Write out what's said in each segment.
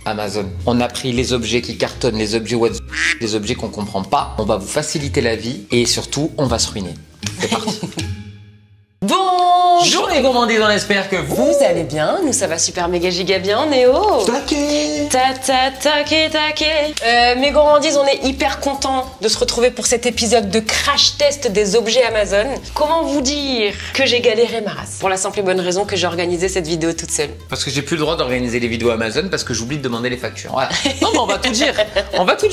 Amazon. On a pris les objets qui cartonnent, les objets WhatsApp, les objets qu'on comprend pas. On va vous faciliter la vie et surtout, on va se ruiner. C'est parti. Bonjour les gourmandises, on espère que vous allez bien. Nous ça va super méga giga bien, Néo. Taquet. Mes gourmandises, on est hyper contents de se retrouver pour cet épisode de crash test des objets Amazon. Comment vous dire que j'ai galéré ma race? Pour la simple et bonne raison que j'ai organisé cette vidéo toute seule. Parce que j'ai plus le droit d'organiser les vidéos Amazon parce que j'oublie de demander les factures. Voilà. Non mais on va tout dire. On va tout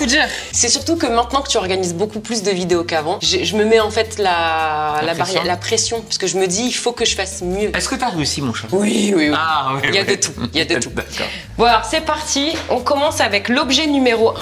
dire. C'est surtout que maintenant que tu organises beaucoup plus de vidéos qu'avant, je me mets en fait la pression. Parce que je me dis, il faut que je fasse mieux. Est-ce que t'as réussi, mon chat? Oui. Ah, oui. Il y a de tout. D'accord. Bon, alors c'est parti. On commence avec l'objet numéro 1.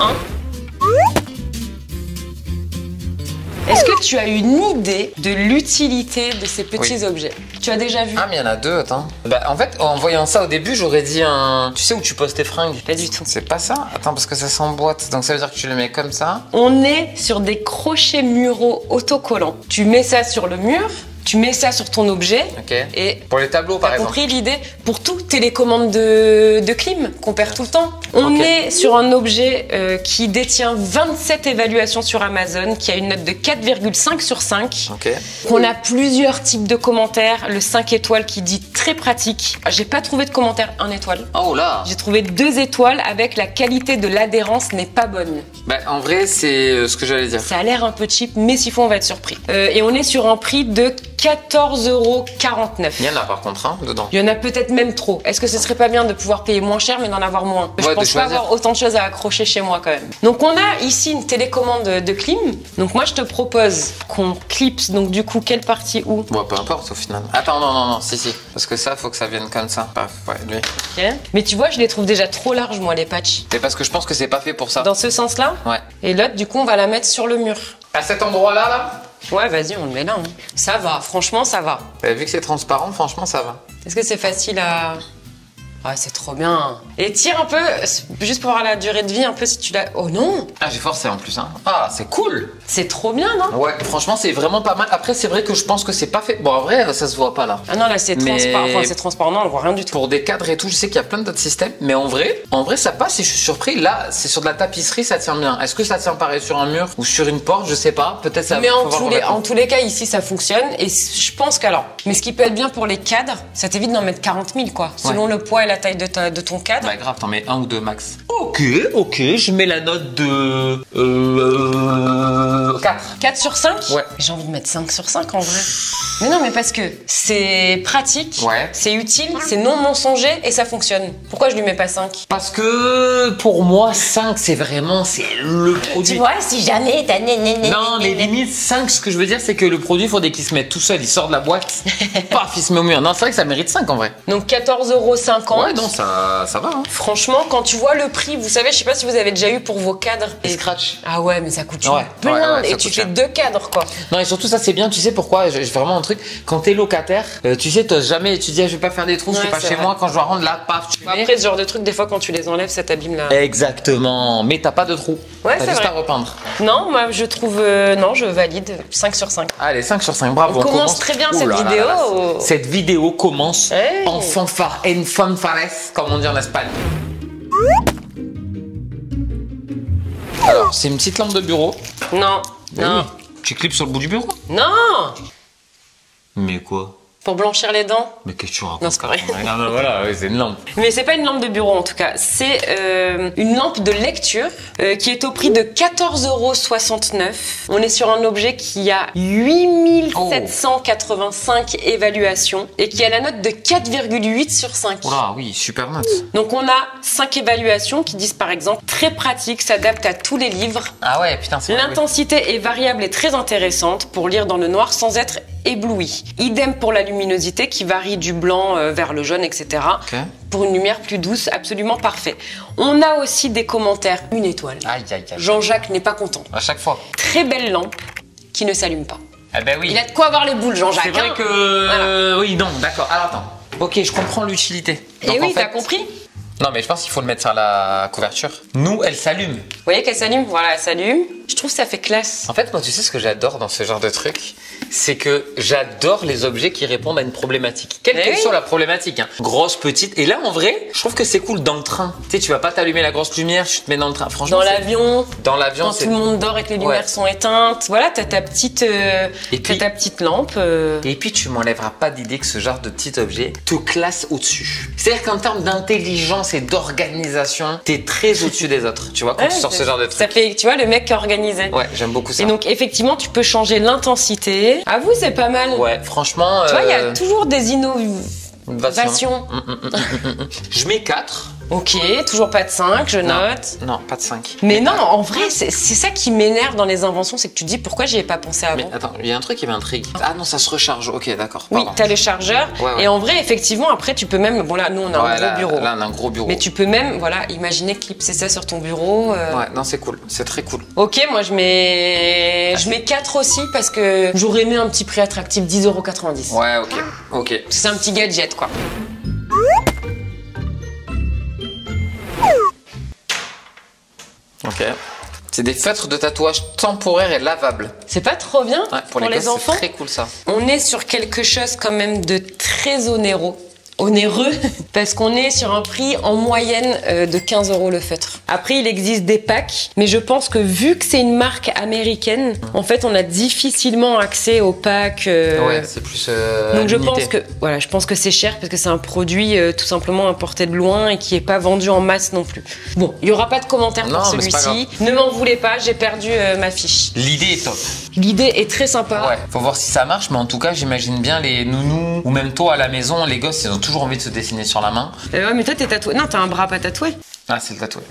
Est-ce que tu as une idée de l'utilité de ces petits objets? Tu as déjà vu? Ah, mais il y en a deux, attends. Bah, en fait, en voyant ça au début, j'aurais dit un... Tu sais où tu poses tes fringues? Pas du tout. C'est pas ça? Attends, parce que ça s'emboîte. Donc ça veut dire que tu le mets comme ça. On est sur des crochets muraux autocollants. Tu mets ça sur le mur. Tu mets ça sur ton objet. Ok. Et pour les tableaux, par exemple. T'as compris l'idée? Pour tout, télécommande de clim qu'on perd tout le temps. On est sur un objet qui détient 27 évaluations sur Amazon, qui a une note de 4,5 sur 5. Ok. On a plusieurs types de commentaires. Le 5 étoiles qui dit très pratique. J'ai pas trouvé de commentaire 1 étoile. Oh là. J'ai trouvé 2 étoiles avec la qualité de l'adhérence n'est pas bonne. Bah, en vrai, c'est ce que j'allais dire. Ça a l'air un peu cheap, mais s'il faut, on va être surpris. Et on est sur un prix de 14,49 €. Il y en a par contre, hein, dedans. Il y en a peut-être même trop. Est-ce que ce serait pas bien de pouvoir payer moins cher mais d'en avoir moins? Je pense pas avoir autant de choses à accrocher chez moi quand même. Donc on a ici une télécommande de clim. Donc moi je te propose qu'on clipse donc du coup quelle partie où? Bon, peu importe au final. Attends, non, si. Parce que ça, faut que ça vienne comme ça. Paf, ouais, lui. Ok. Mais tu vois, je les trouve déjà trop larges moi les patchs. C'est parce que je pense que c'est pas fait pour ça. Dans ce sens-là? Ouais. Et l'autre du coup on va la mettre sur le mur. À cet endroit-là, là? Ouais, vas-y, on le met là. Hein. Ça va, franchement, ça va. Vu que c'est transparent, franchement, ça va. Est-ce que c'est facile à... Ah, c'est trop bien. Et tire un peu, juste pour voir la durée de vie, un peu si tu l'as... Oh non! Ah, j'ai forcé en plus, hein. Ah, c'est cool! C'est trop bien, non? Ouais, franchement, c'est vraiment pas mal. Après, c'est vrai que je pense que c'est pas fait... Bon, en vrai, ça se voit pas, là. Ah non, là, c'est transparent. Enfin, c'est transparent, non, on voit rien du tout. Pour des cadres et tout, je sais qu'il y a plein d'autres systèmes. Mais en vrai, ça passe et je suis surpris. Là, c'est sur de la tapisserie, ça tient bien. Est-ce que ça tient pareil sur un mur ou sur une porte? Je sais pas. Peut-être ça... Mais en tous les cas, ici, ça fonctionne. Et je pense qu'alors... Mais ce qui peut être bien pour les cadres, ça t'évite d'en mettre 40 000, quoi. Selon le poids et la taille de ton cadre. Bah grave, t'en mets 1 ou 2 max. Ok, je mets la note de... 4. 4 sur 5? Ouais. J'ai envie de mettre 5 sur 5 en vrai. Mais non, mais parce que c'est pratique, c'est utile, c'est non mensonger et ça fonctionne. Pourquoi je lui mets pas 5? Parce que pour moi, 5, c'est le produit. Tu vois, si jamais t'as... Non, mais limite 5, ce que je veux dire, c'est que le produit, il faudrait qu'il se mette tout seul. Il sort de la boîte, paf, il se met au mur. Non, c'est vrai que ça mérite 5 en vrai. Donc 14,50 €. Ouais, non, ça va. Hein. Franchement, quand tu vois le prix, vous savez, je sais pas si vous avez déjà eu pour vos cadres. Et scratch. Ah ouais, mais ça coûte plein. Et tu fais 2 cadres, quoi. Non, et surtout, ça, c'est bien. Tu sais pourquoi? J'ai vraiment un truc. Quand t'es locataire, tu sais, t'as jamais. Tu dis, ah, je vais pas faire des trous, c'est pas chez moi. Quand je dois rendre là, paf, tu mets. Après, ce genre de truc, des fois, quand tu les enlèves, ça t'abîme là. Exactement. Mais t'as pas de trous. Ouais, t'as juste à repeindre. Non, moi, je trouve. Non, je valide 5 sur 5. Allez, 5 sur 5. Bravo. On commence très bien cette vidéo. Cette vidéo commence en fanfare, en fanfares, comme on dit en Espagne. Alors, c'est une petite lampe de bureau. Non. Non. Tu clips sur le bout du bureau? Non. Mais quoi? Pour blanchir les dents? Mais qu'est-ce que tu racontes? Non, c'est pas vrai. Non, mais voilà, c'est une lampe. Mais c'est pas une lampe de bureau en tout cas. C'est une lampe de lecture qui est au prix de 14,69 €. On est sur un objet qui a 8785 évaluations et qui a la note de 4,8 sur 5. Oula, oui, super note. Donc on a 5 évaluations qui disent par exemple très pratique, s'adapte à tous les livres. Ah ouais, putain, c'est L'intensité est variable et très intéressante pour lire dans le noir sans être ébloui. Idem pour la luminosité qui varie du blanc vers le jaune, etc. Pour une lumière plus douce, absolument parfait. On a aussi des commentaires 1 étoile. Aïe. Jean-Jacques n'est pas content. À chaque fois. Très belle lampe qui ne s'allume pas. Ah ben oui. Il a de quoi avoir les boules, Jean-Jacques. C'est vrai que... Voilà. Oui, non, d'accord. Alors attends. Ok, je comprends l'utilité. Et oui, t'as compris? Non, mais je pense qu'il faut le mettre sur la couverture. Nous, elle s'allume. Vous voyez qu'elle s'allume? Voilà, elle s'allume. Je trouve ça fait classe. En fait, moi, tu sais ce que j'adore dans ce genre de truc, c'est que j'adore les objets qui répondent à une problématique. Quelle que soit la problématique, hein. Grosse, petite. Et là, en vrai, je trouve que c'est cool dans le train. Tu sais, tu vas pas t'allumer la grosse lumière, tu te mets dans le train. Franchement, dans l'avion, quand tout le monde dort et que les lumières sont éteintes. Voilà, t'as ta petite, ta petite lampe. Et puis, tu m'enlèveras pas d'idée que ce genre de petit objet te classe au-dessus. C'est-à-dire qu'en termes d'intelligence et d'organisation, t'es très au-dessus des autres. Tu vois, quand tu sors ce genre de truc. Ça fait, tu vois, le mec qui est organisé. Ouais, j'aime beaucoup ça. Et donc, effectivement, tu peux changer l'intensité. À vous, c'est pas mal. Ouais, franchement. Tu vois, il y a toujours des innovations. Je mets 4. Ok, toujours pas de 5, je note. Non, pas de 5. Mais non, en vrai, c'est ça qui m'énerve dans les inventions, c'est que tu te dis pourquoi j'y ai pas pensé avant. Mais attends, il y a un truc qui m'intrigue. Ah non, ça se recharge. Ok, d'accord. Oui, t'as le chargeur. Ouais. Et en vrai, effectivement, après, tu peux même. Bon, là, nous, on a un gros bureau. Là, on a un gros bureau. Mais tu peux même, voilà, imaginer clipser ça sur ton bureau. Ouais, non, c'est cool. C'est très cool. Ok, moi, je mets 4 aussi parce que j'aurais aimé un petit prix attractif, 10,90 €. Ouais, ok. C'est un petit gadget, quoi. Ok. C'est des feutres de tatouage temporaires et lavables. C'est pas trop bien pour les enfants. C'est très cool ça. On est sur quelque chose quand même de très onéreux, parce qu'on est sur un prix en moyenne de 15 € le feutre. Après, il existe des packs, mais je pense que vu que c'est une marque américaine, en fait, on a difficilement accès aux packs. Ouais, c'est plus. Donc je pense que c'est cher parce que c'est un produit tout simplement importé de loin et qui est pas vendu en masse non plus. Bon, il y aura pas de commentaire pour celui-ci. Ne m'en voulez pas, j'ai perdu ma fiche. L'idée est top. L'idée est très sympa. Ouais, faut voir si ça marche, mais en tout cas, j'imagine bien les nounous ou même toi à la maison, les gosses, ils ont toujours envie de se dessiner sur la main. Ouais, mais toi, t'es tatoué. Non, t'as un bras pas tatoué. Ah, c'est le tatoué.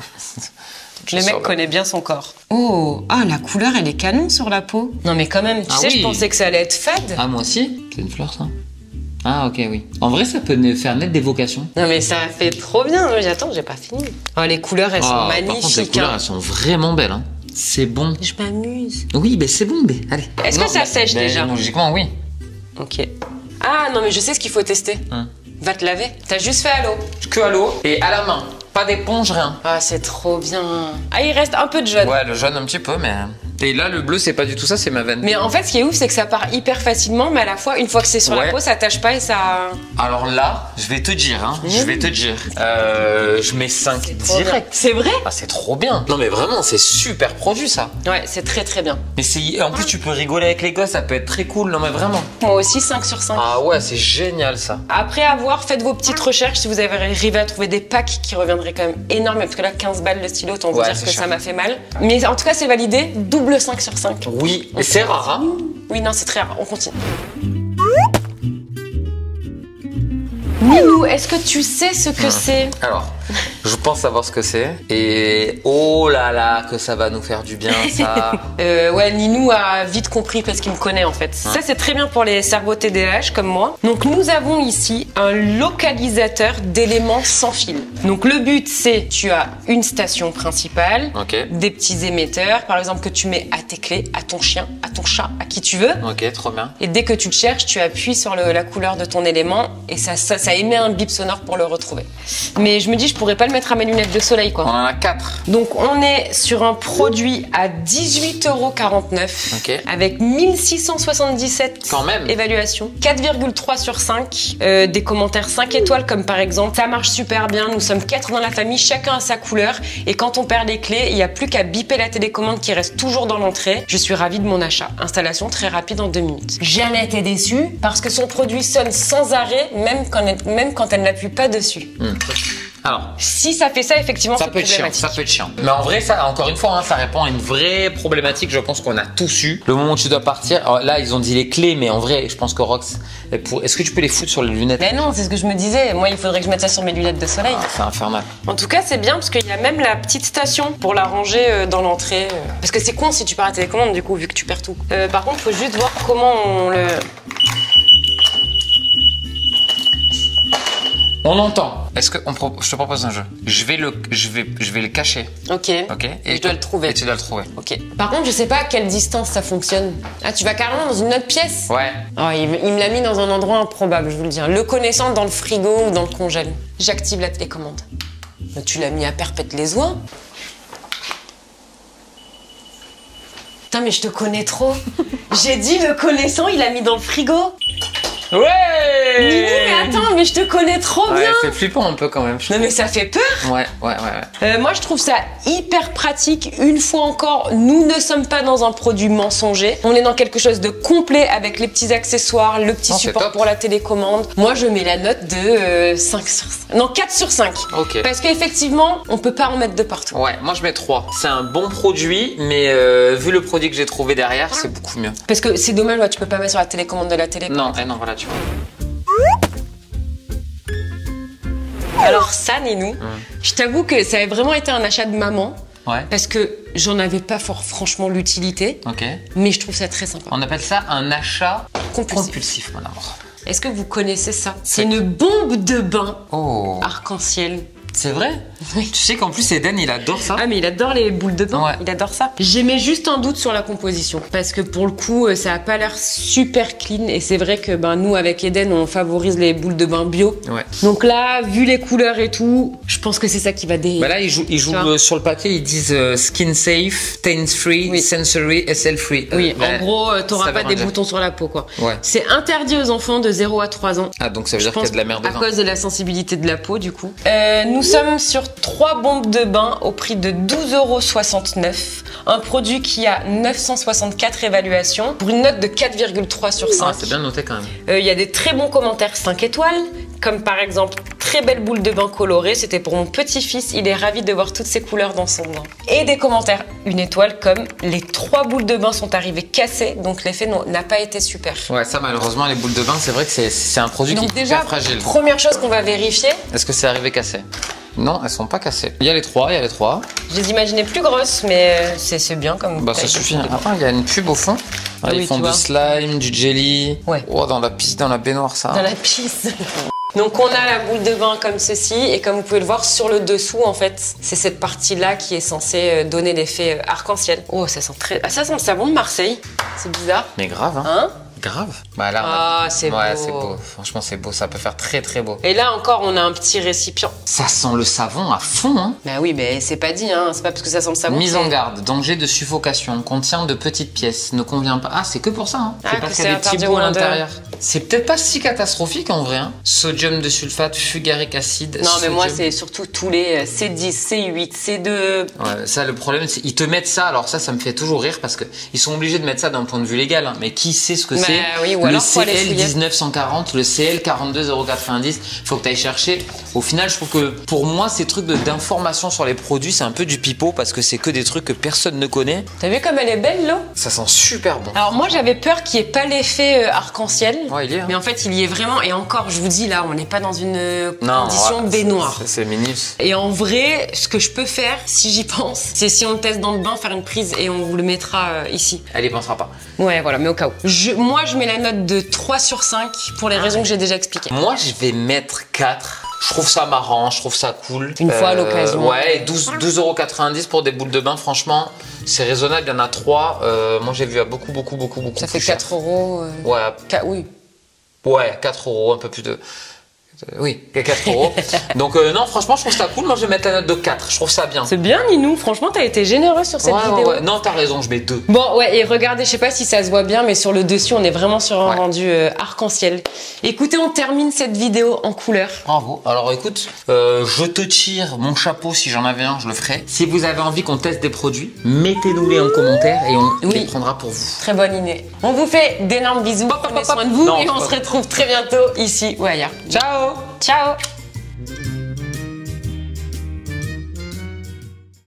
Le mec connaît bien son corps. Oh, la couleur, elle est canon sur la peau. Non, mais quand même, tu sais, je pensais que ça allait être fade. Ah, moi aussi. C'est une fleur, ça. Ah, ok, oui. En vrai, ça peut faire naître des vocations. Non, mais ça fait trop bien. Attends, j'ai pas fini. Oh, les couleurs, elles sont magnifiques. Par contre, les couleurs, elles sont vraiment belles. Hein. C'est bon. Je m'amuse. Oui, mais c'est bon, mais allez. Est-ce que ça sèche déjà? Logiquement, oui. Ok. Ah, non, mais je sais ce qu'il faut tester. Va te laver. T'as juste fait à l'eau. Que à l'eau et à la main. Pas d'éponge, rien. Ah, c'est trop bien. Ah, il reste un peu de jaune. Ouais, le jaune un petit peu, mais... Et là, le bleu, c'est pas du tout ça, c'est ma veine. Mais en fait, ce qui est ouf, c'est que ça part hyper facilement, mais à la fois, une fois que c'est sur la peau, ça tâche pas et ça... Alors là, je vais te dire, je mets 5 direct. C'est vrai? Ah, c'est trop bien. Non, mais vraiment, c'est super produit, ça. Ouais, c'est très très bien. Mais en plus, tu peux rigoler avec les gosses, ça peut être très cool. Non, mais vraiment. Moi aussi, 5 sur 5. Ah ouais, c'est génial, ça. Après avoir, faites vos petites recherches si vous avez arrivé à trouver des packs qui reviendraient quand même énormes, parce que là, 15 balles le stylo, autant vous dire que ça m'a fait mal. Mais en tout cas, c'est validé, double 5 sur 5. Oui, mais c'est rare, hein. Oui, non, c'est très rare. On continue. Milou, est-ce que tu sais ce que c'est? Alors, je pense savoir ce que c'est. Et oh là là, que ça va nous faire du bien, ça. Ouais, Ninou a vite compris parce qu'il me connaît en fait. Ça, c'est très bien pour les cerveaux TDAH comme moi. Donc, nous avons ici un localisateur d'éléments sans fil. Donc, le but, c'est tu as une station principale, des petits émetteurs, par exemple, que tu mets à tes clés, à ton chien, à ton chat, à qui tu veux. Ok, trop bien. Et dès que tu le cherches, tu appuies sur la couleur de ton élément et ça émet un bip sonore pour le retrouver. Mais je me dis, je pourrais pas le mettre à mes lunettes de soleil, quoi. On en a 4. Donc, on est sur un produit à 18,49 € avec 1677 évaluations, 4,3 sur 5, des commentaires 5 étoiles comme par exemple, ça marche super bien, nous sommes 4 dans la famille, chacun a sa couleur et quand on perd les clés, il n'y a plus qu'à biper la télécommande qui reste toujours dans l'entrée. Je suis ravie de mon achat. Installation très rapide en 2 minutes. Jamais été déçue parce que son produit sonne sans arrêt, même quand elle n'appuie pas dessus. Alors, si ça fait ça, effectivement, c'est problématique. Ça peut être chiant. Mais en vrai, ça, encore une fois, ça répond à une vraie problématique. Je pense qu'on a tous eu. Le moment où tu dois partir, alors là, ils ont dit les clés, mais en vrai, je pense que Rox, est-ce que tu peux les foutre sur les lunettes? Mais non, c'est ce que je me disais. Moi, il faudrait que je mette ça sur mes lunettes de soleil. C'est infernal. En tout cas, c'est bien parce qu'il y a même la petite station pour la ranger dans l'entrée. Parce que c'est con si tu perds la télécommande, du coup, vu que tu perds tout. Par contre, il faut juste voir comment on le... On entend. Est-ce que je te propose un jeu? Je vais le cacher. Ok. Et je dois le trouver. Et tu dois le trouver. Ok. Par contre, je sais pas à quelle distance ça fonctionne. Ah, tu vas carrément dans une autre pièce? Ouais. Oh, il me l'a mis dans un endroit improbable, je vous le dis. Le connaissant dans le frigo ou dans le congèle. J'active la télécommande. Mais tu l'as mis à perpète les oies? Putain, mais je te connais trop. J'ai dit le connaissant, il a mis dans le frigo. Ouais Nini, mais attends, mais je te connais trop bien. C'est flippant un peu quand même. Non mais ça fait peur. Ouais. Moi je trouve ça hyper pratique. Une fois encore, nous ne sommes pas dans un produit mensonger. On est dans quelque chose de complet avec les petits accessoires, le petit support pour la télécommande. Moi je mets la note de 5 sur 5. Non, 4 sur 5. Ok. Parce qu'effectivement, on peut pas en mettre de partout. Ouais, moi je mets 3. C'est un bon produit, mais vu le produit que j'ai trouvé derrière, c'est beaucoup mieux. Parce que c'est dommage, tu peux pas mettre sur la télécommande de la télé. Non, voilà, tu vois. Alors ça, Ninou, je t'avoue que ça a vraiment été un achat de maman. Ouais. Parce que j'en avais pas franchement l'utilité. Ok. Mais je trouve ça très sympa. On appelle ça un achat compulsif, mon amour. Est-ce que vous connaissez ça? C'est une bombe de bain arc-en-ciel. C'est vrai? Oui. Tu sais qu'en plus Eden il adore ça. Ah mais il adore les boules de bain, ouais. Il adore ça. J'émets juste un doute sur la composition parce que pour le coup ça a pas l'air super clean et c'est vrai que nous avec Eden on favorise les boules de bain bio. Ouais. Donc là vu les couleurs et tout, je pense que c'est ça qui va Bah là ils jouent sur le papier, ils disent skin safe, stains free, sensory, SL free. Oui, en gros t'auras pas des boutons sur la peau quoi. Ouais. C'est interdit aux enfants de 0 à 3 ans. Ah donc ça veut dire qu'il y a de la merde dedans. À cause de la sensibilité de la peau du coup. Nous sommes sur 3 bombes de bain au prix de 12,69 €. Un produit qui a 964 évaluations pour une note de 4,3 sur 5. Ah, c'est bien noté quand même. Il y a des très bons commentaires 5 étoiles, comme par exemple très belle boule de bain colorée, c'était pour mon petit-fils, il est ravi de voir toutes ces couleurs dans son bain. Et des commentaires 1 étoile comme les 3 boules de bain sont arrivées cassées, donc l'effet n'a pas été super. Ouais, ça malheureusement les boules de bain, c'est vrai que c'est un produit qui est hyper fragile. Première chose qu'on va vérifier. Est-ce que c'est arrivé cassé? Non, elles sont pas cassées. Il y a les 3. Je les imaginais plus grosses, mais c'est bien comme. Bah ça suffit. Attends, il y a une pub au fond. Ah, ils font du slime, du jelly. Ouais. Oh, dans la piste, dans la baignoire, ça. Dans la piste. Donc on a la boule de bain comme ceci et comme vous pouvez le voir sur le dessous en fait, c'est cette partie-là qui est censée donner l'effet arc-en-ciel. Oh, ça sent très. Ah, ça sent le savon de Marseille. C'est bizarre. Mais grave, hein. Grave. Bah là, c'est beau. Ouais, c'est beau. Franchement, c'est beau. Ça peut faire très très beau. Et là encore, on a un petit récipient. Ça sent le savon à fond, hein. Bah oui, mais c'est pas dit, hein. C'est pas parce que ça sent le savon. Mise en garde. Danger de suffocation. Contient de petites pièces. Ne convient pas. Ah, c'est que pour ça, hein. C'est parce qu'il y a des petits bouts à l'intérieur. C'est peut-être pas si catastrophique en vrai, hein. Sodium de sulfate, fugarique acide. Non, mais moi, c'est surtout tous les C10, C8, C2. Ouais, ça, le problème, c'est ils te mettent ça. Alors ça me fait toujours rire parce que ils sont obligés de mettre ça d'un point de vue légal, hein. Mais qui sait ce que c'est? Oui, ou alors le CL 1940, le CL 42,090, faut que tu ailles chercher. Au final, je trouve que pour moi, ces trucs d'information sur les produits, c'est un peu du pipeau parce que c'est que des trucs que personne ne connaît. T'as vu comme elle est belle, l'eau? Ça sent super bon. Alors moi, j'avais peur qu'il n'y ait pas l'effet arc-en-ciel. Ouais, il y est. Hein. Mais en fait, il y est vraiment. Et encore, je vous dis, là, on n'est pas dans une condition baignoire. C'est minus. Et en vrai, ce que je peux faire, si j'y pense, c'est si on le teste dans le bain, faire une prise et on vous le mettra ici. Elle y pensera pas. Ouais, voilà, mais au cas où. Moi, je mets la note de 3 sur 5 pour les raisons que j'ai déjà expliquées. Moi, je vais mettre 4. Je trouve ça marrant, je trouve ça cool. Une fois à l'occasion. Ouais, 12,90 € pour des boules de bain, franchement, c'est raisonnable. Il y en a 3. Moi, j'ai vu à beaucoup. Ça fait 4 €. Ouais. Oui. Ouais, 4 €, un peu plus de. Oui, 4 €. Donc non, franchement, je trouve ça cool. Moi, je vais mettre la note de 4. Je trouve ça bien. C'est bien, Ninou. Franchement, t'as été généreuse sur cette vidéo. Ouais. Non, t'as raison, je mets 2. Bon, ouais, et regardez, je sais pas si ça se voit bien, mais sur le dessus, on est vraiment sur un rendu arc-en-ciel. Écoutez, on termine cette vidéo en couleur. Bravo. Alors écoute, je te tire mon chapeau, si j'en avais un, je le ferais. Si vous avez envie qu'on teste des produits, mettez-nous-les en commentaire et on les prendra pour vous. Très bonne idée. On vous fait d'énormes bisous. Prenez soin de vous et on se retrouve très bientôt ici ou ailleurs. Ciao. Ciao.